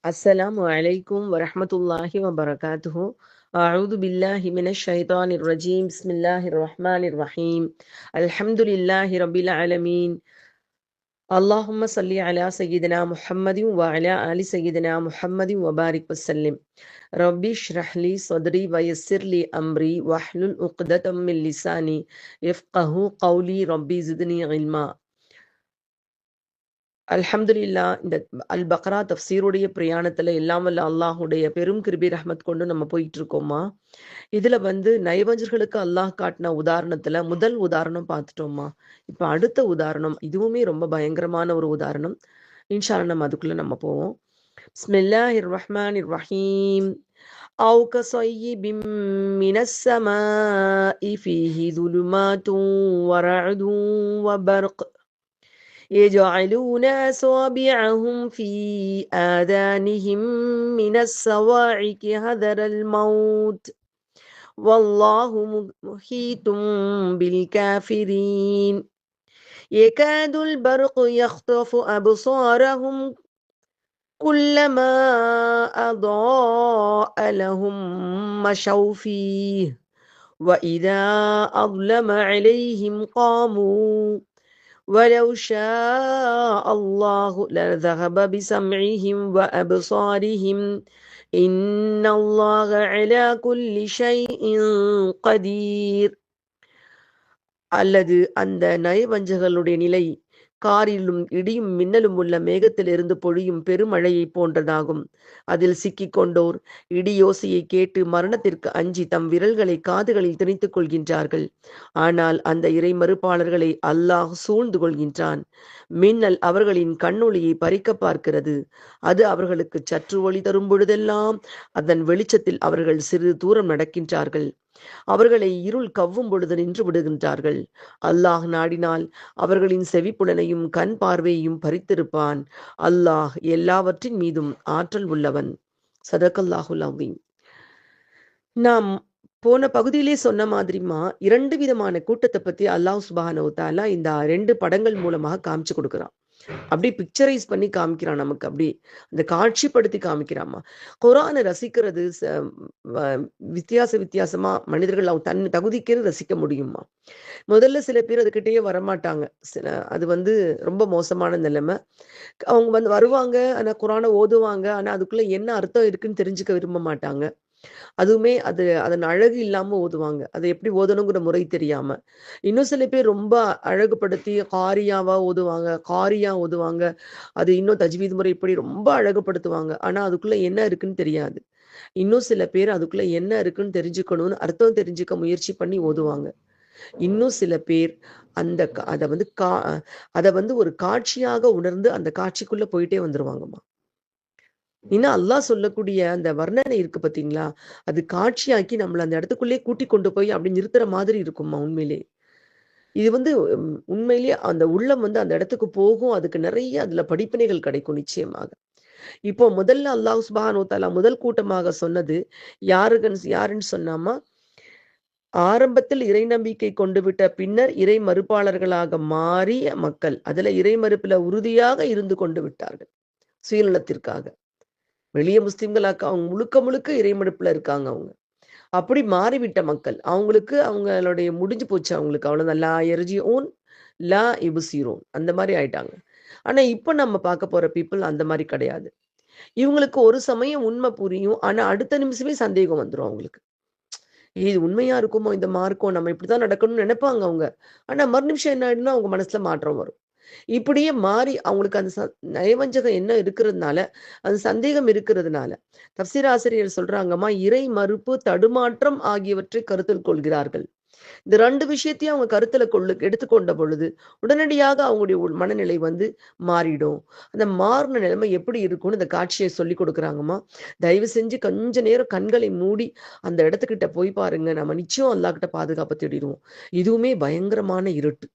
السلام عليكم ورحمة الله وبركاته. أعوذ بالله من الشيطان الرجيم. بسم الله الرحمن الرحيم. الحمد لله رب العالمين. اللهم صل على سيدنا محمد وعلى آل سيدنا محمد وبارك وسلم. ربي اشرح لي صدري ويسر لي أمري واحلل عقدة من لساني يفقه قولي. ربي زدني علما. அல்ஹம்துலில்லா. இந்த அல் பக்ரா தஃப்சீருடைய பிரயாணத்துல எல்லாம் வல்ல அல்லாஹுடைய பெரும் கிருபை ரஹ்மத் கொண்டு நம்ம போயிட்டு இருக்கோமா. இதுல நயவஞ்சர்களுக்கு அல்லாஹ் காட்டின உதாரணத்துல முதல் உதாரணம் பார்த்துட்டோமா. இப்ப அடுத்த உதாரணம் இதுவுமே ரொம்ப பயங்கரமான ஒரு உதாரணம். இன்ஷா அல்லாஹ் நம்ம அதுக்குள்ள நம்ம போவோம். பிஸ்மில்லாஹிர் ரஹ்மானிர் ரஹீம். أو كصيب من السماء فيه ظلمات ورعد وبرق يجعلون أصابعهم في آذانهم من الصواعق حذر الموت والله محيط بالكافرين يكاد البرق يخطف أبصارهم كلما أضاء لهم مشوا فيه وإذا أظلم عليهم قاموا ولو شاء الله لذهب بسمعهم وأبصارهم إن الله على كل شيء قدير. அல்லது அந்த நயவஞ்சகர்களுடைய நிலை காரிலும் இடியும் மின்னலும் உள்ள மேகத்திலிருந்து பொழியும் பெருமழையை போன்றதாகும். அதில் சிக்கிக் கொண்டோர் இடியோசையை கேட்டு மரணத்திற்கு அஞ்சி தம் விரல்களை காதுகளில் திணித்துக் கொள்கின்றார்கள். ஆனால் அந்த இறை மறுப்பாளர்களை அல்லாஹ் சூழ்ந்து கொள்கின்றான். மின்னல் அவர்களின் கண்ணொளியை பறிக்க பார்க்கிறது. அது அவர்களுக்கு சற்று ஒளி தரும் பொழுதெல்லாம் அதன் வெளிச்சத்தில் அவர்கள் சிறிது தூரம் நடக்கின்றார்கள். அவர்களை இருள் கவ்வும் பொழுது நின்று விடுகின்றார்கள். அல்லாஹ் நாடினால் அவர்களின் செவிப்புலனையும் கண் பார்வையையும் பறித்திருப்பான். அல்லாஹ் எல்லாவற்றின் மீதும் ஆற்றல் உள்ளவன். சதகல்லாஹுல் அஸீம். நாம் போன பகுதியிலே சொன்ன மாதிரிமா 2 விதமான கூட்டத்தை பத்தி அல்லாஹ் சுப்ஹானஹு வ தஆலா இந்த 2 படங்கள் மூலமாக காமிச்சு கொடுக்குறான். அப்படி பிக்சரைஸ் பண்ணி காமிக்கிறான். நமக்கு அப்படி அந்த காட்சிப்படுத்தி காமிக்கிறாமா. குர்ஆனை ரசிக்கிறது வித்தியாசமா மனிதர்கள் தன் தகுதிக்கு ரசிக்க முடியுமா. முதல்ல சில பேர் அதுக்கிட்டேயே வரமாட்டாங்க. அது ரொம்ப மோசமான நிலைமை. அவங்க வருவாங்க, ஆனா குர்ஆனை ஓதுவாங்க, ஆனா அதுக்குள்ள என்ன அர்த்தம் இருக்குன்னு தெரிஞ்சுக்க விரும்ப மாட்டாங்க. அதுவுமே அதன் அழகு இல்லாம ஓதுவாங்க. அதை எப்படி ஓதணுங்கிற முறை தெரியாம. இன்னும் சில பேர் ரொம்ப அழகுபடுத்தி காரியா ஓதுவாங்க. அது இன்னும் தஜ்வீத் முறை இப்படி ரொம்ப அழகுபடுத்துவாங்க. ஆனா அதுக்குள்ள என்ன இருக்குன்னு தெரியாது. இன்னும் சில பேர் அதுக்குள்ள என்ன இருக்குன்னு தெரிஞ்சுக்கணும்னு அர்த்தம் தெரிஞ்சுக்க முயற்சி பண்ணி ஓதுவாங்க. இன்னும் சில பேர் அதை ஒரு காட்சியாக உணர்ந்து அந்த காட்சிக்குள்ள போயிட்டே வந்துருவாங்கம்மா. இன்னும் அல்லாஹ் சொல்லக்கூடிய அந்த வர்ணனை இருக்கு பாத்தீங்களா, அது காட்சியாக்கி நம்மள அந்த இடத்துக்குள்ளே கூட்டி கொண்டு போய் அப்படி நிறுத்துற மாதிரி இருக்கும்மா. உண்மையிலே இது உண்மையிலேயே அந்த உள்ளம் அந்த இடத்துக்கு போகும். அதுக்கு நிறைய அதுல படிப்பினைகள் கிடைக்கும் நிச்சயமாக. இப்போ முதல்ல அல்லாஹ் சுப்ஹானஹு வ தஆலா முதல் கூட்டமாக சொன்னது யாருன்னு சொன்னாமா, ஆரம்பத்தில் இறை நம்பிக்கை கொண்டு விட்ட பின்னர் இறை மறுப்பாளர்களாக மாறிய மக்கள். அதுல இறை மறுப்புல உறுதியாக இருந்து கொண்டு விட்டார்கள் சுயநலத்திற்காக. வெளிய முஸ்லிம்களாக்க அவங்க முழுக்க இறைமடுப்புல இருக்காங்க. அவங்க அப்படி மாறிவிட்ட மக்கள். அவங்களுடைய முடிஞ்சு போச்சு. அவங்களுக்கு அவ்வளவுதான். லா யர்ஜிஊன் லா யுப்சிரூன் அந்த மாதிரி ஆயிட்டாங்க. ஆனா இப்ப நம்ம பார்க்க போற பீப்புள் அந்த மாதிரி கிடையாது. இவங்களுக்கு ஒரு சமயம் உண்மை புரியும், ஆனா அடுத்த நிமிஷமே சந்தேகம் வந்துடும் அவங்களுக்கு. இது உண்மையா இருக்குமோ இந்த மார்க்கம், நம்ம இப்படிதான் நடக்கணும்னு நினைப்பாங்க அவங்க. ஆனா மறு நிமிஷம் என்ன ஆயிடும்னா அவங்க மனசுல மாற்றம் வரும். இப்படியே மாறி அவங்களுக்கு அந்த நயவஞ்சகம் என்ன இருக்கிறதுனால, அந்த சந்தேகம் இருக்கிறதுனால தஃப்சீர் ஆசிரியர் சொல்றாங்கம்மா, இறை மறுப்பு, தடுமாற்றம் ஆகியவற்றை கருத்தில் கொள்கிறார்கள். இந்த 2 விஷயத்தையும் அவங்க கருத்துல எடுத்துக்கொண்ட பொழுது உடனடியாக அவங்களுடைய மனநிலை மாறிடும். அந்த மாறின நிலைமை எப்படி இருக்கும்னு இந்த காட்சியை சொல்லி கொடுக்குறாங்கம்மா. தயவு செஞ்சு கொஞ்ச நேரம் கண்களை மூடி அந்த இடத்துக்கிட்ட போய் பாருங்க. நம்ம நிச்சயம் அல்லாஹ் கிட்ட பாதுகாப்பு தேடிடுவோம். இதுவுமே பயங்கரமான இருட்டு.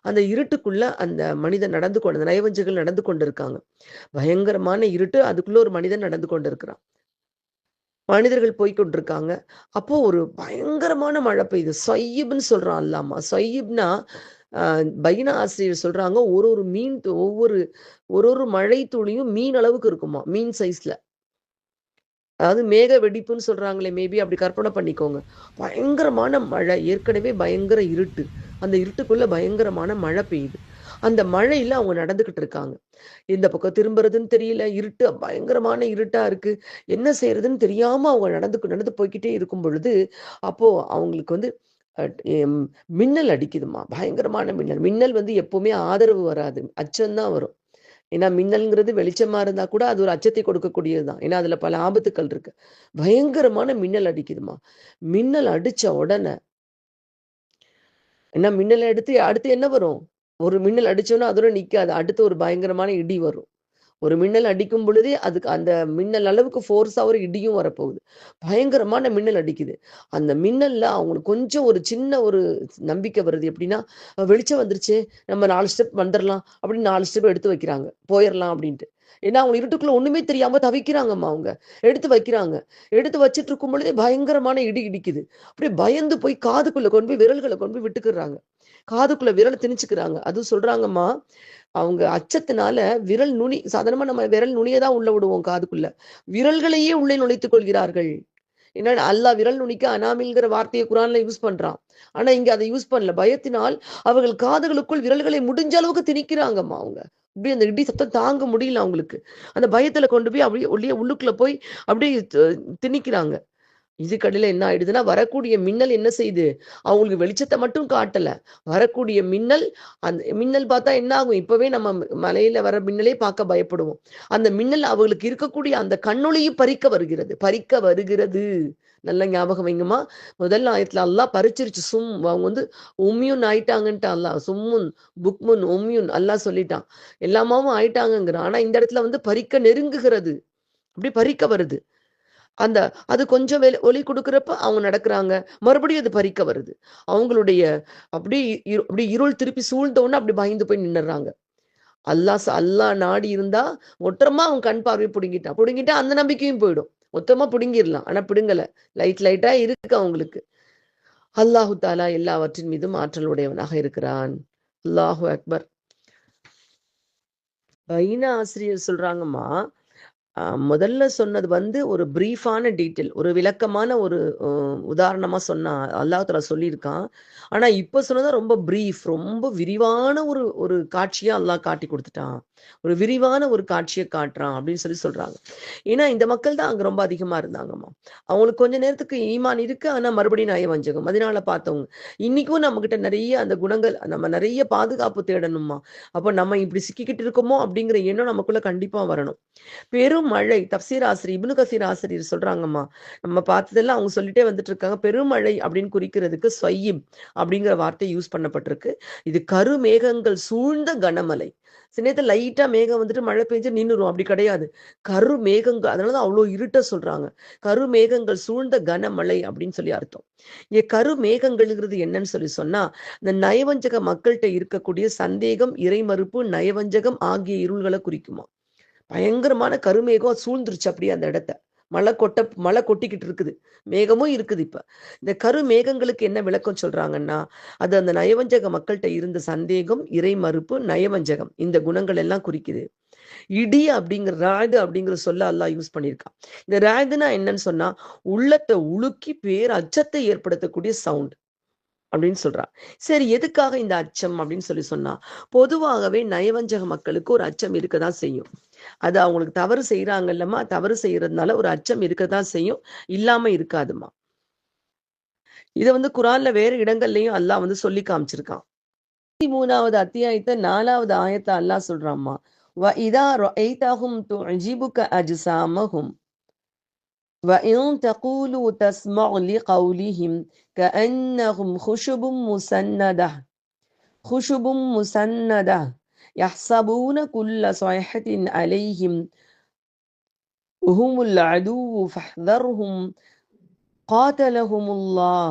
அந்த இருட்டுக்குள்ள அந்த மனிதன் அந்த நயவஞ்சகர்கள் நடந்து கொண்டிருக்காங்க. பயங்கரமான இருட்டு. அதுக்குள்ள ஒரு மனிதன் நடந்து கொண்டிருக்கிறான். மனிதர்கள் போய்கொண்டிருக்காங்க. அப்போ ஒரு பயங்கரமான மழை பெய்யுது. சொய்யிப்னு சொல்றான் அல்லாஹ். சொய்யிப்னா பைனா ஆசிரியர் சொல்றாங்க, ஒரு ஒரு மீன் ஒவ்வொரு ஒரு ஒரு மழை துளியும் மீன் அளவுக்கு இருக்குமா, மீன் சைஸ்ல. அதாவது மேக வெடிப்புன்னு சொல்றாங்களே, மேபி அப்படி கற்பனை பண்ணிக்கோங்க. பயங்கரமான மழை, ஏற்கனவே பயங்கர இருட்டு. அந்த இருட்டுக்குள்ள பயங்கரமான மழை பெய்யுது. அந்த மழையில அவங்க நடந்துகிட்டு இருக்காங்க. எந்த பக்கம் திரும்புறதுன்னு தெரியல. இருட்டு, பயங்கரமான இருட்டா இருக்கு. என்ன செய்யறதுன்னு தெரியாம அவங்க நடந்து நடந்து போய்க்கிட்டே இருக்கும் பொழுது, அப்போ அவங்களுக்கு வந்து அ எம் மின்னல் அடிக்குதும்மா. பயங்கரமான மின்னல். மின்னல் வந்து எப்பவுமே ஆதரவு வராது. அச்சம் தான் வரும். ஏன்னா மின்னல்ங்கிறது வெளிச்சமா இருந்தா கூட அது ஒரு அச்சத்தை கொடுக்கக்கூடியது தான். ஏன்னா அதுல பல ஆபத்துக்கள் இருக்கு. பயங்கரமான மின்னல் அடிக்குதும்மா. மின்னல் அடிச்ச உடனே ஏன்னா மின்னல் அடுத்து அடுத்து என்ன வரும்? ஒரு மின்னல் அடிச்சோன்னா அதோட நிக்காது. அடுத்து ஒரு பயங்கரமான இடி வரும். ஒரு மின்னல் அடிக்கும் பொழுதே அதுக்கு அந்த மின்னல் அளவுக்கு ஃபோர்ஸா ஒரு இடியும் வரப்போகுது. பயங்கரமான மின்னல் அடிக்குது. அந்த மின்னல்ல அவங்களுக்கு கொஞ்சம் ஒரு சின்ன ஒரு நம்பிக்கை வருது. எப்படின்னா, வெளிச்சம் வந்துருச்சே! நம்ம 4 ஸ்டெப் வந்துரலாம் அப்படின்னு 4 ஸ்டெப் எடுத்து வைக்கிறாங்க. போயிரலாம் அப்படின்ட்டு. ஏன்னா, அவங்க இருட்டுக்குள்ள ஒண்ணுமே தெரியாம தவிக்கிறாங்கம்மா அவங்க. எடுத்து வைக்கிறாங்க. எடுத்து வச்சுட்டு இருக்கும் பொழுதே பயங்கரமான இடி இடிக்குது. அப்படியே பயந்து போய் காதுக்குள்ள கொண்டு போய் விரல்கள கொண்டு போய் விட்டுக்குறாங்க. காதுக்குள்ள விரல திணிச்சுக்கிறாங்க. அதுவும் சொல்றாங்கம்மா, அவங்க அச்சத்தினால விரல் நுனி சாதாரணமா நம்ம விரல் நுனிய தான் உள்ள விடுவோம் காதுக்குள்ள. விரல்களையே உள்ளே நுழைத்துக் கொள்கிறார்கள். ஏன்னா அல்லாஹ் விரல் நுனிக்கு அனாமில்ங்கிற வார்த்தையை குரான்ல யூஸ் பண்றான். ஆனா இங்க அதை யூஸ் பண்ணல. பயத்தினால் அவர்கள் காதுகளுக்குள் விரல்களை முடிஞ்ச அளவுக்கு திணிக்கிறாங்கம்மா அவங்க. அப்படியே அந்த இடி சத்தம் தாங்க முடியல அவங்களுக்கு. அந்த பயத்துல கொண்டு போய் அப்படியே உள்ளே உள்ளுக்குள்ள போய் அப்படியே திணிக்கிறாங்க. இதுக்கடையில என்ன ஆயிடுதுன்னா, வரக்கூடிய மின்னல் என்ன செய்யுது? அவங்களுக்கு வெளிச்சத்த மட்டும் காட்டல. வரக்கூடிய மின்னல், அந்த மின்னல் பார்த்தா என்ன ஆகும்? இப்பவே நம்ம மலையில வர மின்னலே பார்க்க பயப்படுவோம். அந்த மின்னல் அவங்களுக்கு இருக்கக்கூடிய அந்த கண்ணொளியும் பறிக்க வருகிறது. பறிக்க வருகிறது. நல்லா ஞாபகம் வைங்கம்மா. முதல் ஆயத்துல அல்லாஹ் பறிச்சிருச்சு. அவங்க வந்து உம்மியுன் ஆயிட்டாங்கன்ட்டு அல்லாஹ். சும்முன், புக்முன், உம்மியுன் அல்லாஹ் சொல்லிட்டான். எல்லாமாவும் ஆயிட்டாங்கங்கிறான். ஆனா இந்த இடத்துல வந்து பறிக்க நெருங்குகிறது. அப்படி பறிக்க வருது. அந்த அது கொஞ்சம் ஒலி குடுக்குறப்ப அவங்க நடக்குறாங்க. மறுபடியும் அது பறிக்க வருது. அவங்களுடைய அப்படியே அப்படியே இருள் திருப்பி சூழ்ந்த உடனே அப்படி பயந்து போய் நின்னுறாங்க. அல்லாஹ் நாடி இருந்தா மொத்தமா அவன் கண் பார்வைய புடுங்கிட்டான். புடுங்கிட்டா அந்த நம்பிக்கையும் போயிடும். மொத்தமா புடுங்கிரலாம். ஆனா பிடுங்கல. லைட்டா இருக்கு அவங்களுக்கு. அல்லாஹு தஆலா எல்லாவற்றின் மீதும் ஆற்றல் உடையவனாக இருக்கிறான். அல்லாஹு அக்பர். பைனா ஆசிரியர் சொல்றாங்கம்மா, முதல்ல சொன்னது வந்து ஒரு பிரீஃபான டீட்டெயில். ஒரு விளக்கமான ஒரு அ உதாரணமா சொன்னா அல்லாஹ் தஆலா சொல்லியிருக்கான். ஆனா இப்ப சொன்னது ரொம்ப பிரீஃப். ரொம்ப விரிவான ஒரு ஒரு காட்சியா அல்லாஹ் காட்டிக் குடுத்துட்டான். ஒரு விரிவான ஒரு காட்சிய காட்டுறான் அப்படின்னு சொல்றாங்க. ஏன்னா இந்த மக்கள் தான் அங்க ரொம்ப அதிகமா இருந்தாங்கம்மா. அவங்களுக்கு கொஞ்ச நேரத்துக்கு ஈமான் இருக்கு. ஆனா மறுபடியும் நயவஞ்சகம். அதனால பார்த்தவங்க. இன்னைக்கும் நம்மகிட்ட நெறைய அந்த குணங்கள் நம்ம நெறைய பாதுகாப்பு தேடணும்மா. அப்ப நம்ம இப்படி சிக்கிக்கிட்டு இருக்கோமோ அப்படிங்கிற எண்ணம் நமக்குள்ள கண்டிப்பா வரணும். பெருமழை தப்சீர் ஆசிரியர் இப்னு கசீர் ஆசிரியர் சொல்றாங்கம்மா. நம்ம பார்த்ததெல்லாம் அவங்க சொல்லிட்டே வந்துட்டு இருக்காங்க. பெருமழை அப்படின்னு குறிக்கிறதுக்கு ஸய்யிப் அப்படிங்கிற வார்த்தை யூஸ் பண்ணப்பட்டிருக்கு. இது கருமேகங்கள் சூழ்ந்த கனமழை. சில நேரத்துல லைட்டா மேகம் வந்துட்டு மழை பெஞ்சு நின்னுரும். அப்படி கிடையாது. கருமேகங்கள் அதனாலதான் அவ்வளோ இருட்ட சொல்றாங்க. கருமேகங்கள் சூழ்ந்த கனமழை அப்படின்னு சொல்லி அர்த்தம். இங்க கருமேகங்கள்ங்கிறது என்னன்னு சொன்னா, இந்த நயவஞ்சக மக்கள்கிட்ட இருக்கக்கூடிய சந்தேகம், இறைமறுப்பு, நயவஞ்சகம் ஆகிய இருள்களை குறிக்குமா. பயங்கரமான கருமேகம் சூழ்ந்துருச்சு அப்படியே அந்த இடத்த. மழை கொட்டிக்கிட்டு இருக்குது. மேகமும் இருக்குது இப்ப. இந்த கருமேகங்களுக்கு என்ன விளக்கம் சொல்றாங்கன்னா, அது அந்த நயவஞ்சக மக்கள்ட்ட இருந்த சந்தேகம், இறை மறுப்பு, நயவஞ்சகம் இந்த குணங்கள் எல்லாம் குறிக்குது. இடி அப்படிங்கிற ராது அப்படிங்கிற சொல்ல அல்லாஹ் யூஸ் பண்ணியிருக்கான். இந்த ராதுன்னா என்னன்னு சொன்னா, உள்ளத்தை உலுக்கி பேர் அச்சத்தை ஏற்படுத்தக்கூடிய சவுண்ட். அப்படின்னு சொல்றா. சரி எதுக்காக இந்த அச்சம் அப்படின்னு சொன்னா, பொதுவாகவே நயவஞ்சக மக்களுக்கு ஒரு அச்சம் இருக்கதான் செய்யும். அது அவங்களுக்கு தவறு செய்யறாங்கல்லம்மா, தவறு செய்யறதுனால ஒரு அச்சம் இருக்கதான் செய்யும். இல்லாம இருக்காதுமா. இத வந்து குரான்ல வேற இடங்கள்லயும் அல்லாஹ் வந்து சொல்லி காமிச்சிருக்கான். 13வது அத்தியாயத்தை 4வது ஆயத்தை அல்லாஹ் சொல்றாம்மா. வ இதா ரஅய்தஹும் துஅஜிபுக அஜ்சாமஹும் وَإِن تَقُولُوا تَسْمَعْ لِقَوْلِهِمْ كَأَنَّهُمْ خُشُبٌ مُّسَنَّدَةٌ يَحْسَبُونَ كُلَّ صَيْحَةٍ عَلَيْهِمْ هُمُ الْعَدُوُّ فَاحْذَرْهُمْ قَاتَلَهُمُ اللَّهُ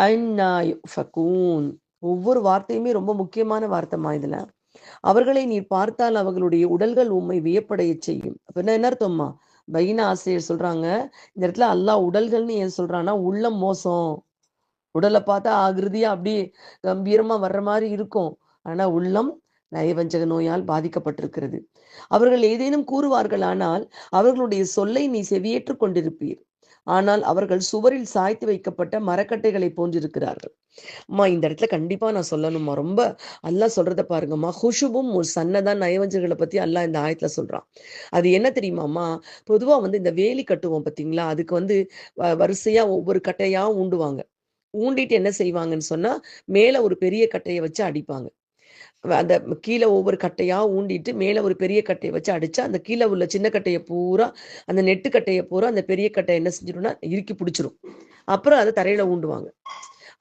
أَنَّى يُؤْفَكُونَ. ஒவ்வொரு வார்த்தையுமே ரொம்ப முக்கியமான வார்த்தைமா இதுல. அவர்களை நீ பார்த்தால் அவர்களுடைய உடல்கள் உம்மை வியப்படைய செய்யும். அப்ப என்ன அர்த்தம்மா? பைனா ஆசிரியர் சொல்றாங்க, இந்த இடத்துல அல்லாஹ் உடல்கள்னு ஏன் சொல்றான்னா, உள்ளம் மோசம். உடலை பார்த்தா ஆகிருதியா அப்படியே கம்பீரமா வர்ற மாதிரி இருக்கும். ஆனா உள்ளம் நயவஞ்சக நோயால் பாதிக்கப்பட்டிருக்கிறது. அவர்கள் ஏதேனும் கூறுவார்கள், ஆனால் அவர்களுடைய சொல்லை நீ செவியேற்றுக் கொண்டிருப்பீர். ஆனால் அவர்கள் சுவரில் சாய்த்து வைக்கப்பட்ட மரக்கட்டைகளை போன்றிருக்கிறார்கள். அம்மா இந்த இடத்துல கண்டிப்பா நான் சொல்லணும்மா. ரொம்ப அல்லாஹ் சொல்றத பாருங்கம்மா. ஹுஷுபும் ஒரு சன்னதான் நயவஞ்சர்களை பத்தி அல்லாஹ் இந்த ஆயத்துல சொல்றான். அது என்ன தெரியுமாம்மா? பொதுவா வந்து இந்த வேலி கட்டுவோம் பார்த்தீங்களா? அதுக்கு வந்து வரிசையா ஒவ்வொரு கட்டையா ஊண்டுவாங்க. ஊண்டிட்டு என்ன செய்வாங்கன்னு சொன்னா, மேல ஒரு பெரிய கட்டைய வச்சு அடிப்பாங்க. அந்த கீழ ஒவ்வொரு கட்டையா ஊண்டிட்டு, மேல ஒரு பெரிய கட்டைய வச்சு அடிச்சா, அந்த கீழ உள்ள சின்ன கட்டைய பூரா, அந்த நெட்டு கட்டைய பூரா அந்த பெரிய கட்டை என்ன செஞ்சிரும்னா, இறுக்கி புடிச்சிரும். அப்புறம் அத தரையில ஊண்டுவாங்க.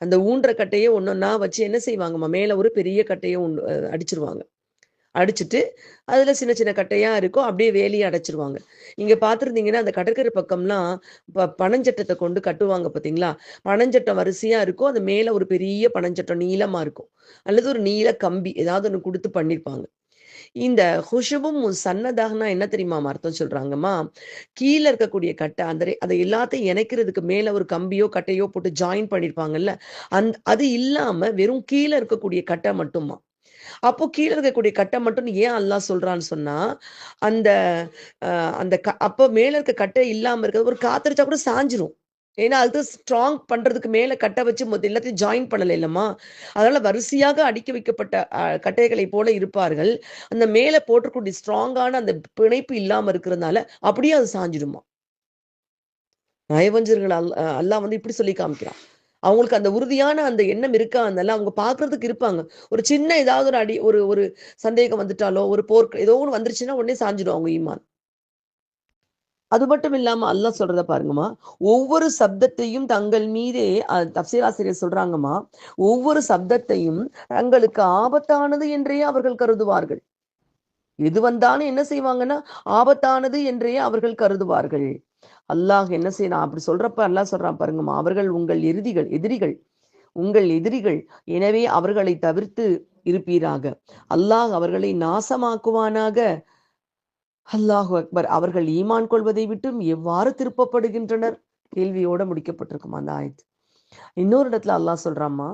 அந்த ஊன்ற கட்டைய ஒண்ணொன்னா வச்சு என்ன செய்வாங்கம்மா, மேல ஒரு பெரிய கட்டைய அடிச்சிருவாங்க. அடிச்சுட்டு, அதுல சின்ன சின்ன கட்டையா இருக்கும். அப்படியே வேலிய அடைச்சிருவாங்க. நீங்க பார்த்திருந்தீங்கன்னா, அந்த கடற்கரை பக்கம்லாம் பனஞ்சட்டத்த கொண்டு கட்டுவாங்க பார்த்தீங்களா? பனஞ்சட்டம் வரிசையா இருக்கும். அது மேல ஒரு பெரிய பனஞ்சட்டம் நீளமா இருக்கும். அல்லது ஒரு நீள கம்பி ஏதாவது ஒண்ணு குடுத்து பண்ணியிருப்பாங்க. இந்த ஹுஷுபும் சன்னதாகனா என்ன தெரியுமாமா அர்த்தம் சொல்றாங்கம்மா? கீழ இருக்கக்கூடிய கட்ட அத எல்லாத்தையும் இணைக்கிறதுக்கு மேல ஒரு கம்பியோ, கட்டையோ போட்டு ஜாயின் பண்ணியிருப்பாங்கல்ல. அது இல்லாம வெறும் கீழ இருக்கக்கூடிய கட்ட மட்டுமா. அப்போ கீழ இருக்கக்கூடிய கட்ட மட்டும் ஏன் அல்லாஹ் சொல்றான்னு சொன்னா, அந்த அ அந்த அப்போ மேல இருக்க கட்டை இல்லாம இருக்கிறது ஒரு காத்தடிச்சா கூட சாஞ்சிரும். ஏன்னா, அது ஸ்ட்ராங் பண்றதுக்கு மேல கட்ட வச்சு எல்லாத்தையும் ஜாயின் பண்ணலைலம்மா. அதனால வரிசையாக அடுக்கி வைக்கப்பட்ட கட்டைகளைப் போல இருப்பார்கள். அந்த மேல போட்டிருக்கக்கூடிய ஸ்ட்ராங்கான அந்த பிணைப்பு இல்லாம இருக்கிறதுனால, அப்படியே அது சாஞ்சிடுமாம். நயவஞ்சர்கள் அல்லாஹ் வந்து இப்படி சொல்லி காமிக்கிறான். அவங்களுக்கு அந்த உறுதியான அந்த எண்ணம் இருக்கா? அதனால அவங்க பார்க்கறதுக்கு இருப்பாங்க. ஒரு சின்ன ஏதாவது ஒரு ஒரு ஒரு சந்தேகம் வந்துட்டாலோ, ஒரு ஏதோ ஒண்ணு வந்துருச்சுன்னா உடனே சாஞ்சிடும் அவங்க ஈமான். அது மட்டும் இல்லாம அல்லாஹ் சொல்றத பாருங்கம்மா. ஒவ்வொரு சப்தத்தையும் தங்கள் மீதே தஃப்சீர் ஆசிரியர் சொல்றாங்கம்மா. ஒவ்வொரு சப்தத்தையும் தங்களுக்கு ஆபத்தானது என்றே அவர்கள் கருதுவார்கள். எது வந்தாலும் என்ன செய்வாங்கன்னா, ஆபத்தானது என்றே அவர்கள் கருதுவார்கள். அல்லாஹ் என்ன செய்யறான்? அப்படி சொல்றப்ப அல்லாஹ் சொல்றான் பாருங்கம்மா. அவர்கள் உங்கள் எதிரிகள். உங்கள் எதிரிகள். எனவே அவர்களை தவிர்த்து இருப்பீராக. அல்லாஹ் அவர்களை நாசமாக்குவானாக. அல்லாஹு அக்பர். அவர்கள் ஈமான் கொள்வதை விட்டும் எவ்வாறு திருப்பப்படுகின்றனர்? கேள்வியோட முடிக்கப்பட்டிருக்கும் அந்த ஆயத். இன்னொரு இடத்துல அல்லாஹ் சொல்றாம்மா,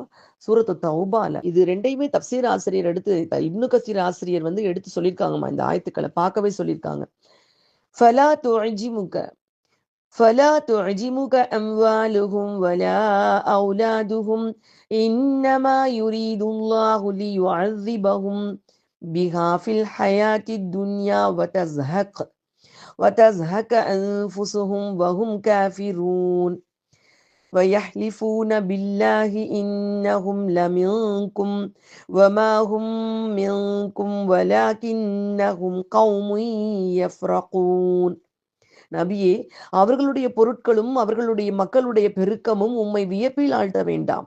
சூரத்து தௌபால இது 2யுமே தப்சீர் ஆசிரியர் எடுத்து இப்னு கசீர் ஆசிரியர் வந்து எடுத்து சொல்லியிருக்காங்கம்மா. இந்த ஆயத்துக்களை பார்க்கவே சொல்லியிருக்காங்க. ஃபலா துஅஜிமுக فلا تعجبك أموالهم ولا أولادهم إنما يريد الله ليعذبهم بها في الحياة الدنيا وتزهق أنفسهم وهم كافرون ويحلفون بالله إنهم لمنكم وما هم منكم ولكنهم قوم يفرقون. நபியே, அவர்களுடைய பொருட்களும் அவர்களுடைய மக்களுடைய பெருக்கமும் உம்மை வியப்பில் ஆழ்த்த வேண்டாம்.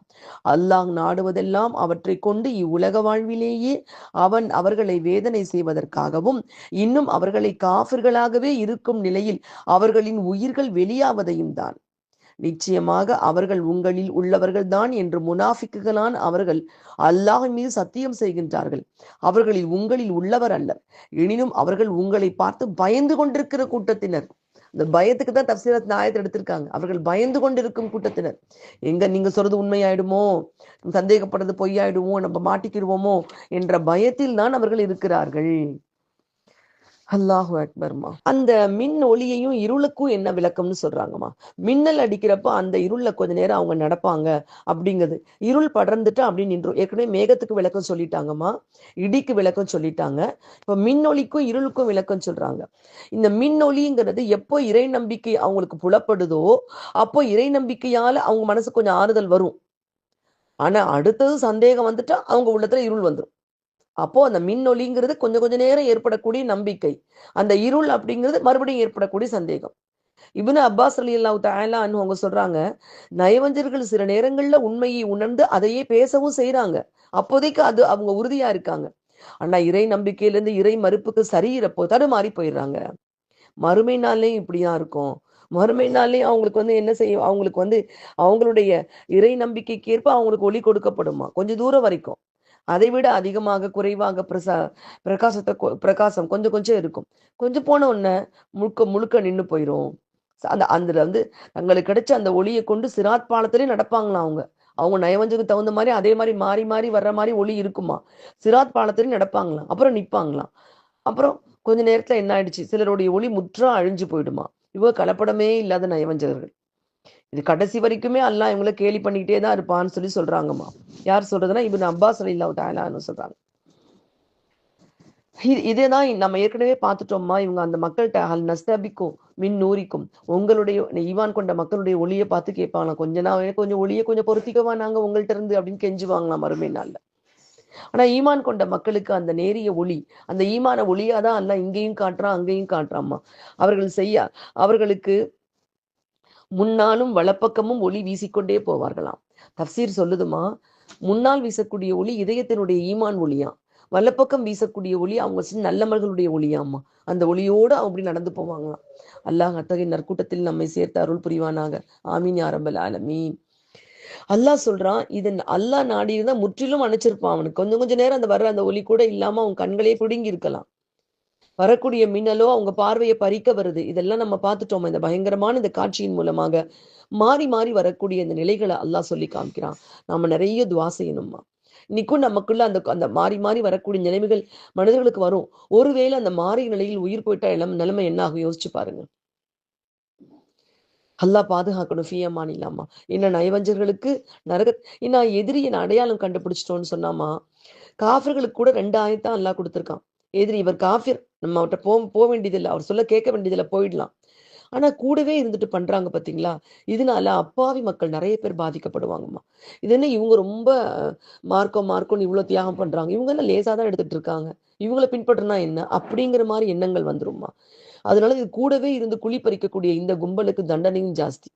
அல்லாஹ் நாடுவதெல்லாம் அவற்றைக் கொண்டு இவ்வுலக வாழ்விலேயே அவன் அவர்களை வேதனை செய்வதற்காகவும், இன்னும் அவர்களை காஃபிர்களாகவே இருக்கும் நிலையில் அவர்களின் உயிர்கள் வெளியாவதையும் தான். நிச்சயமாக அவர்கள் உங்களில் உள்ளவர்கள்தான் என்று முனாஃபிக்குகளான அவர்கள் அல்லாஹ் மீது சத்தியம் செய்கின்றார்கள். அவர்களில் உங்களில் உள்ளவர் அல்லர். எனினும் அவர்கள் உங்களை பார்த்து பயந்து கொண்டிருக்கிற கூட்டத்தினர். இந்த பயத்துக்கு தான் தப்சீரத் ஆயத்தை எடுத்திருக்காங்க. அவர்கள் பயந்து கொண்டிருக்கும் கூட்டத்தினர். எங்க நீங்க சொல்றது உண்மையாயிடுமோ, சந்தேகப்படுறது பொய்யாயிடுமோ, நம்ம மாட்டிக்கிடுவோமோ என்ற பயத்தில் தான் அவர்கள் இருக்கிறார்கள். அல்லாஹு அக்பர்மா. அந்த மின் ஒளியையும் இருளுக்கும் என்ன விளக்கம்னு சொல்றாங்கம்மா. மின்னல் அடிக்கிறப்ப அந்த இருள்ல கொஞ்ச நேரம் அவங்க நடப்பாங்க அப்படிங்கிறது. இருள் படர்ந்துட்டு அப்படி நின்றும். ஏற்கனவே மேகத்துக்கு விளக்கம் சொல்லிட்டாங்கம்மா. இடிக்கு விளக்கம் சொல்லிட்டாங்க. இப்ப மின்னொளிக்கும் இருளுக்கும் விளக்கம் சொல்றாங்க. இந்த மின்னொளிங்கிறது எப்போ இறை நம்பிக்கை அவங்களுக்கு புலப்படுதோ, அப்போ இறை நம்பிக்கையால அவங்க மனசு கொஞ்சம் ஆறுதல் வரும். ஆனா அடுத்தது சந்தேகம் வந்துட்டா அவங்க உள்ளத்துல இருள் வந்துடும். அப்போ அந்த மின்னொலிங்கிறது கொஞ்சம் கொஞ்ச நேரம் ஏற்படக்கூடிய நம்பிக்கை. அந்த இருள் அப்படிங்கிறது மறுபடியும் ஏற்படக்கூடிய சந்தேகம். இப்னு அப்பாஸ் ரலியல்லாஹு தஆலா அன்ஹு அவங்க சொல்றாங்க, நயவஞ்சர்கள் சில நேரங்கள்ல உண்மையை உணர்ந்து அதையே பேசவும் செய்றாங்க. அப்போதைக்கு அது அவங்க உறுதியா இருக்காங்க. ஆனா இறை நம்பிக்கையிலிருந்து இறை மறுப்புக்கு சரியிறப்போ தடுமாறி போயிடுறாங்க. மறுமை நாள்லயும் இப்படிதான் இருக்கும். மறுமை நாள்லயும் அவங்களுக்கு வந்து என்ன செய்யும்? அவங்களுக்கு வந்து அவங்களுடைய இறை நம்பிக்கைக்கு ஏற்ப அவங்களுக்கு ஒளி கொடுக்கப்படுமா? கொஞ்சம் தூரம் வரைக்கும். அதை விட அதிகமாக, குறைவாக பிரகாசம் கொஞ்சம் கொஞ்சம் இருக்கும். கொஞ்சம் போன உடனே முழுக்க முழுக்க நின்னு போயிரும். அதுல வந்து தங்களுக்கு கிடைச்ச அந்த ஒளிய கொண்டு சிராத் பாலத்திலே நடப்பாங்களாம் அவங்க. அவங்க நயவஞ்சத்துக்கு தகுந்த மாதிரி அதே மாதிரி மாறி மாறி வர்ற மாதிரி ஒளி இருக்குமா. சிராத் பாலத்திலையும் நடப்பாங்களாம், அப்புறம் நிப்பாங்களாம். அப்புறம் கொஞ்ச நேரத்துல என்ன ஆயிடுச்சு, சிலருடைய ஒளி முற்றா அழிஞ்சு போயிடுமா. இவங்க கலப்படமே இல்லாத நயவஞ்சகர்கள். இது கடைசி வரைக்குமே அல்லாஹ் இவங்கள கேலி பண்ணிக்கிட்டே தான் இருப்பான்னு சொல்லி சொல்றாங்கம்மா. யார் சொல்றதுன்னா இப்னு அப்பாஸ் ரலியல்லாஹு தஆலா அன்ஹு சொல்றாங்க. இதேதான் நம்ம ஏற்கனவே பார்த்துட்டோம்மா. இவங்க அந்த மக்கள்கிட்ட ஹல் நஸ்தபிக்கும் மின் நூரிக்கும், உங்களுடைய ஈமான் கொண்ட மக்களுடைய ஒளியை பார்த்து கேட்பாங்களாம், கொஞ்ச நாள் கொஞ்சம் ஒளியை கொஞ்சம் பொருத்திக்கவா நாங்க உங்கள்ட்ட இருந்து அப்படின்னு கெஞ்சுவாங்களாம் மறுமை நாள்ல. ஆனா ஈமான் கொண்ட மக்களுக்கு அந்த நேரிய ஒளி, அந்த ஈமான ஒளியாதான் அல்லாஹ் இங்கேயும் காட்டுறான் அங்கேயும் காட்டுறாம்மா. அவர்களுக்கு முன்னாலும் வலப்பக்கமும் ஒளி வீசிக்கொண்டே போவார்களாம். தப்சீர் சொல்லுதுமா, முன்னால் வீசக்கூடிய ஒளி இதயத்தினுடைய ஈமான் ஒளியாம், வலப்பக்கம் வீசக்கூடிய ஒளி அவங்க நல்லமர்களுடைய ஒளியாமா. அந்த ஒளியோடு அப்படி நடந்து போவாங்களாம். அல்லாஹ் அத்தகைய நற்கூட்டத்தில் நம்மை சேர்த்து அருள் புரிவானாக. ஆமீன் யா ரப்பல் ஆலமீன். அல்லாஹ் சொல்றான், இது அல்லாஹ் நாடி இருந்தா முற்றிலும் அணைச்சிருப்பான். அவனுக்கு கொஞ்சம் கொஞ்ச நேரம் அந்த வர்ற அந்த ஒளி கூட இல்லாம அவன் கண்களே பிடுங்கி இருக்கலாம். வரக்கூடிய மின்னலோ அவங்க பார்வையை பறிக்க வருது. இதெல்லாம் நம்ம பார்த்துட்டோம். இந்த பயங்கரமான இந்த காட்சியின் மூலமாக மாறி மாறி வரக்கூடிய இந்த நிலைகளை அல்லாஹ் சொல்லி காமிக்கிறான். நாம நிறைய துவா செய்யணும்மா. இன்னைக்கும் நமக்குள்ள அந்த அந்த மாறி மாறி வரக்கூடிய நிலைமைகள் மனிதர்களுக்கு வரும். ஒருவேளை அந்த மாறிய நிலையில் உயிர் போயிட்டா நிலைமை என்ன ஆகும் யோசிச்சு பாருங்க. அல்லாஹ் பாதுகாக்கணும். ஃபியமான் இல்லாமா. என்ன நயவஞ்சர்களுக்கு நரக நான் எதிரியை அடையாளம் கண்டுபிடிச்சிட்டோன்னு சொன்னாமா, காஃபிர்களுக்கு கூட 2 ஆயத்தான் அல்லாஹ் கொடுத்துருக்கான். எதிரி இவர் காஃபிர், நம்ம அவர்கிட்ட போக வேண்டியதில்லை, அவர் சொல்ல கேட்க வேண்டியதில்லை, போயிடலாம். ஆனா கூடவே இருந்துட்டு பண்றாங்க பாத்தீங்களா, இதனால அப்பாவி மக்கள் நிறைய பேர் பாதிக்கப்படுவாங்கம்மா. இது என்ன இவங்க ரொம்ப மார்க்கம்னு இவ்வளவு தியாகம் பண்றாங்க, இவங்க என்ன லேசா தான் எடுத்துட்டு இருக்காங்க, இவங்களை பின்பற்றினா என்ன அப்படிங்கிற மாதிரி எண்ணங்கள் வந்துரும்மா. அதனால இது கூடவே இருந்து குழி பறிக்கக்கூடிய இந்த கும்பலுக்கு தண்டனையும் ஜாஸ்தி.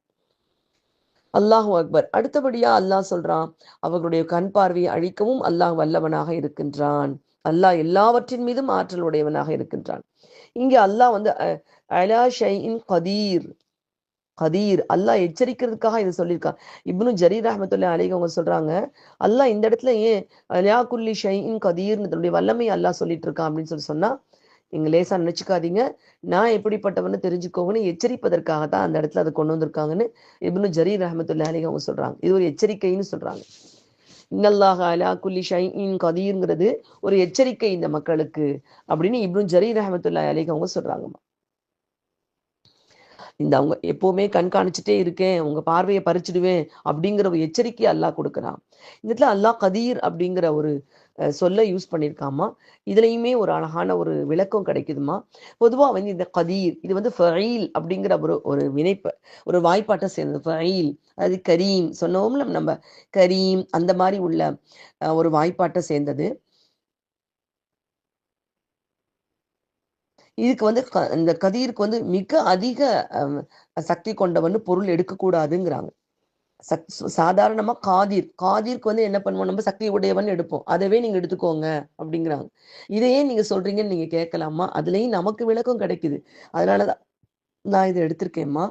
அல்லாஹு அக்பர். அடுத்தபடியா அல்லாஹ் சொல்றான், அவர்களுடைய கண் பார்வையை அழிக்கவும் அல்லாஹ் வல்லவனாக இருக்கின்றான். அல்லாஹ் எல்லாவற்றின் மீதும் ஆற்றல் உடையவனாக இருக்கின்றான். இங்க அல்லாஹ் வந்து அலா ஷைஇன் கதீர், கதீர் அல்லாஹ் எச்சரிக்கிறதுக்காக இதை சொல்லியிருக்கான். இப்னு ஜரீர் ரஹ்மத்துல்லாஹி அலைஹி அவங்க சொல்றாங்க, அல்லாஹ் இந்த இடத்துல ஏன் அலா குல்லி ஷைஇன் கதீர்னு தன்னுடைய வல்லமையை அல்லாஹ் சொல்லிட்டு இருக்கான் அப்படின்னு சொன்னா, நீங்க லேசா நினைச்சுக்காதீங்க, நான் எப்படிப்பட்டவன்னு தெரிஞ்சுக்கோங்கன்னு எச்சரிப்பதற்காக தான் அந்த இடத்துல அதை கொண்டு வந்திருக்காங்கன்னு இப்னு ஜரீர் ரஹ்மத்துல்லாஹி அலைஹி அவங்க சொல்றாங்க. இது ஒரு எச்சரிக்கைன்னு சொல்றாங்க. இன்னல்லாஹ அலா குல்லி ஷைஇன் கதீர்ங்கிறது ஒரு எச்சரிக்கை இந்த மக்களுக்கு அப்படின்னு இப்னு ஜரீர் ரஹ்மத்துல்லாஹி அலைஹி அவங்க சொல்றாங்கம்மா. இந்த அவங்க எப்பவுமே கண்காணிச்சுட்டே இருக்கேன், உங்க பார்வையை பறிச்சிடுவேன் அப்படிங்கிற ஒரு எச்சரிக்கை அல்லாஹ் கொடுக்குறான். இந்த இடத்துல அல்லாஹ் கதீர் அப்படிங்கிற ஒரு சொல்ல யூஸ் பண்ணியிருக்காமா. இதுலயுமே ஒரு அழகான ஒரு விளக்கம் கிடைக்குதுமா. பொதுவா வந்து இந்த கதீர் இது வந்து ஃபஈல் அப்படிங்கிற ஒரு வினைப்பு, ஒரு வாய்ப்பாட்டை சேர்ந்தது. ஃபஈல் அது கரீம் சொன்னோம்ல நம்ம, கரீம் அந்த மாதிரி உள்ள ஒரு வாய்ப்பாட்டை சேர்ந்தது. இதுக்கு வந்து இந்த கதீருக்கு வந்து மிக அதிக சக்தி கொண்டவன்னு பொருள் எடுக்கக்கூடாதுங்கிறாங்க. சாதாரணமா காதிருக்கு வந்து என்ன பண்ணுவோம், நம்ம சக்தி உடையவன் எடுப்போம், அதவே நீங்க எடுத்துக்கோங்க அப்படிங்கிறாங்க. இதையே நீங்க சொல்றீங்கன்னு நீங்க கேட்கலாமா, அதுலயும் நமக்கு விளக்கம் கிடைக்குது. அதனாலதான் நான் இதை எடுத்திருக்கேன்மா.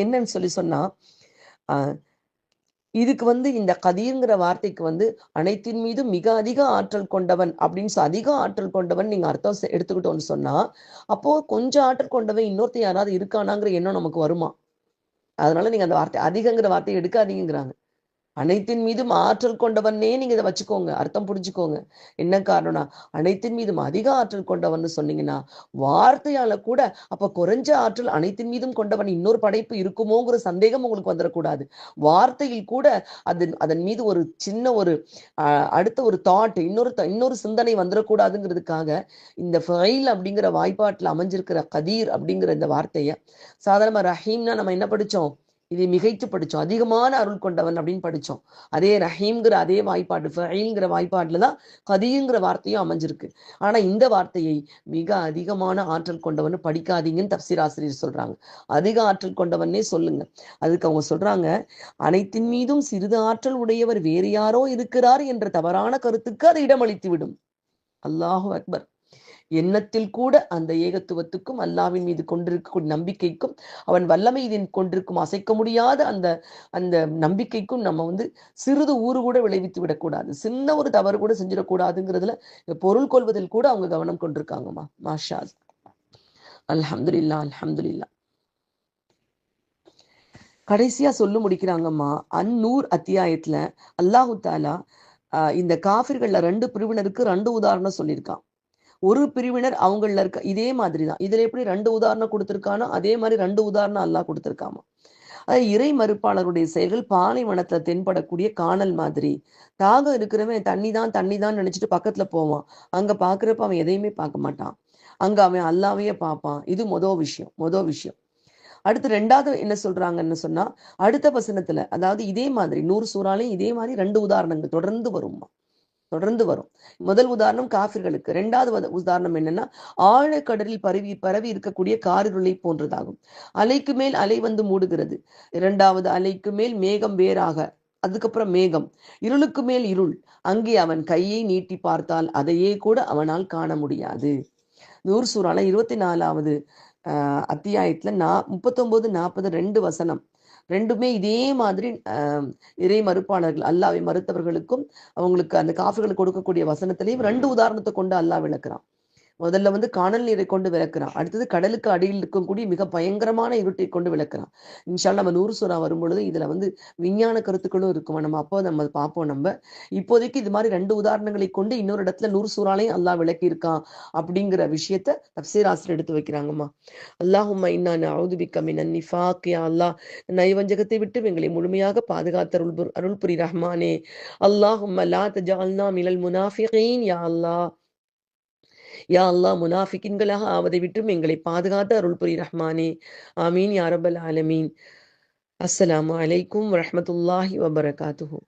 என்னன்னு சொன்னா, இதுக்கு வந்து இந்த கதீர்ங்கிற வார்த்தைக்கு வந்து அனைத்தின் மீதும் மிக அதிக ஆற்றல் கொண்டவன் அப்படின்னு அதிக ஆற்றல் கொண்டவன் நீங்க அர்த்தம் எடுத்துக்கிட்டோம்னு சொன்னா, அப்போ கொஞ்சம் ஆற்றல் கொண்டவன் இன்னொருத்தர் யாராவது இருக்கானாங்கிற எண்ணம் நமக்கு வருமா. அதனால நீங்க அந்த வார்த்தை அதிகங்கிற வார்த்தையை எடுக்காதீங்கிறாங்க. அனைத்தின் மீதும் ஆற்றல் கொண்டவனே நீங்க இதை வச்சுக்கோங்க, அர்த்தம் புரிஞ்சுக்கோங்க. என்ன காரணம்னா, அனைத்தின் மீதும் அதிக ஆற்றல் கொண்டவன் சொன்னீங்கன்னா வார்த்தையால கூட அப்ப குறைஞ்ச ஆற்றல் அனைத்தின் மீதும் கொண்டவன் இன்னொரு படைப்பு இருக்குமோங்கிற சந்தேகம் உங்களுக்கு வந்துடக்கூடாது. வார்த்தையில் கூட அதன் மீது ஒரு சின்ன ஒரு அடுத்த ஒரு தாட், இன்னொரு சிந்தனை வந்துடக்கூடாதுங்கிறதுக்காக இந்த ஃபைல் அப்படிங்கிற வாய்ப்பாட்டில் அமைஞ்சிருக்கிற கதீர் அப்படிங்கிற இந்த வார்த்தைய சாதாரண ரஹீம்னா நம்ம என்ன படிச்சோம், இதை மிகைத்து படிச்சோம், அதிகமான அருள் கொண்டவன் அப்படின்னு படிச்சோம். அதே ரஹீம்ங்கிற அதே வாய்ப்பாடு ஃபஈல்ங்கிற வாய்ப்பாட்டுல தான் கதீர்ங்கிற வார்த்தையும் அமைஞ்சிருக்கு. ஆனா இந்த வார்த்தையை மிக அதிகமான ஆற்றல் கொண்டவன் படிக்காதீங்கன்னு தப்சீர் ஆசிரியர் சொல்றாங்க. அதிக ஆற்றல் கொண்டவனே சொல்லுங்க. அதுக்கு அவங்க சொல்றாங்க, அனைத்தின் மீதும் சிறிது ஆற்றல் உடையவர் வேறு யாரோ இருக்கிறார் என்ற தவறான கருத்துக்கு அது இடமளித்து விடும். அல்லாஹு அக்பர். எண்ணத்தில் கூட அந்த ஏகத்துவத்துக்கும் அல்லாவின் மீது கொண்டிருக்கக்கூடிய நம்பிக்கைக்கும் அவன் வல்லமை கொண்டிருக்கும் அசைக்க முடியாத அந்த அந்த நம்பிக்கைக்கும் நம்ம வந்து சிறிது ஊறு கூட விளைவித்து விடக்கூடாது, சின்ன ஒரு தவறு கூட செஞ்சிடக்கூடாதுங்கிறதுல பொருள் கொள்வதில் கூட அவங்க கவனம் கொண்டிருக்காங்கம்மா. மாஷா அல்ஹம்துலில்லாஹ், அல்ஹம்துலில்லாஹ். கடைசியா சொல்லி முடிக்கிறாங்கம்மா. அந்நூர் அத்தியாயத்துல அல்லாஹு தாலா இந்த காஃபிர்கள்ல 2 பிரிவினருக்கு 2 உதாரணம் சொல்லியிருக்கான். ஒரு பிரிவினர் அவங்கள இருக்க இதே மாதிரிதான். இதுல எப்படி 2 உதாரணம் கொடுத்திருக்கானோ அதே மாதிரி 2 உதாரணம் அல்லாஹ் கொடுத்திருக்காமா. இறை மறுப்பாளருடைய செயல்கள் பாலைவனத்துல தென்படக்கூடிய காணல் மாதிரி. தாகம் இருக்கிறவன் தண்ணி தான் நினைச்சிட்டு பக்கத்துல போவான். அங்க பாக்குறப்ப அவன் எதையுமே பார்க்க மாட்டான். அங்க அவன் அல்லாவையே பார்ப்பான். இது மொத விஷயம். அடுத்து 2வது என்ன சொல்றாங்கன்னு சொன்னா, அடுத்த வசனத்துல அதாவது இதே மாதிரி 100 சூறாலையும் இதே மாதிரி 2 உதாரணங்கள் தொடர்ந்து வரும். முதல் உதாரணம் காஃபிர்களுக்கு. 2வது உதாரணம் என்னன்னா, ஆழக்கடலில் பரவி இருக்கக்கூடிய காரிருளை போன்றதாகும். அலைக்கு மேல் அலை வந்து மூடுகிறது. 2வது அலைக்கு மேல் மேகம் வேறாக, அதுக்கப்புறம் மேகம், இருளுக்கு மேல் இருள். அங்கே அவன் கையை நீட்டி பார்த்தால் அதையே கூட அவனால் காண முடியாது. 100 சூறால 24வது அத்தியாயத்துல 39, 40 2 வசனம். 2மே இதே மாதிரி இறை மறுப்பாளர்கள் அல்லாவை மறுத்தவர்களுக்கும் அவங்களுக்கு அந்த காஃபிர்களுக்கு கொடுக்கக்கூடிய வசனத்திலையும் 2 உதாரணத்தை கொண்டு அல்லாஹ் விளக்குறான். முதல்ல வந்து காணல் நீரை கொண்டு விளக்குறான். அடுத்தது கடலுக்கு அடியில் இருக்கக்கூடிய மிக பயங்கரமான இருட்டை கொண்டு விளக்குறான். இன்ஷால்லா நம்ம 100 சூறா வரும்பொழுது இதுல வந்து விஞ்ஞான கருத்துக்களும் இருக்கும். நம்ம பார்ப்போம். நம்ம இப்போதைக்கு இது மாதிரி 2 உதாரணங்களை கொண்டு இன்னொரு இடத்துல 100 சூறாலையும் அல்லாஹ் விளக்கி இருக்கான் அப்படிங்கிற விஷயத்த தப்சீர் ஆசிரியர் எடுத்து வைக்கிறாங்கம்மா. அல்லாஹும்ம இன்னா நஅூது பிக்க மினன் நிஃபாக். யா அல்லாஹ், நயவஞ்சகத்தை விட்டு எங்களை முழுமையாக பாதுகாத்த அருள் புரி ரஹ்மானே. அல்லாஹும்ம லா தஜஅல்னா மினல் முனாஃபிகீன். யா அல்லாஹ், யா அல்லாஹ், முனாஃபிக்கின்களாக ஆவதை விட்டும் எங்களை பாதுகாத்த அருள் புரி ரஹ்மானே. ஆமீன் யா ரப்பல் ஆலமீன். அஸ்ஸலாமு அலைக்கும் வரஹ்மத்துல்லாஹி வபரகாத்துஹு.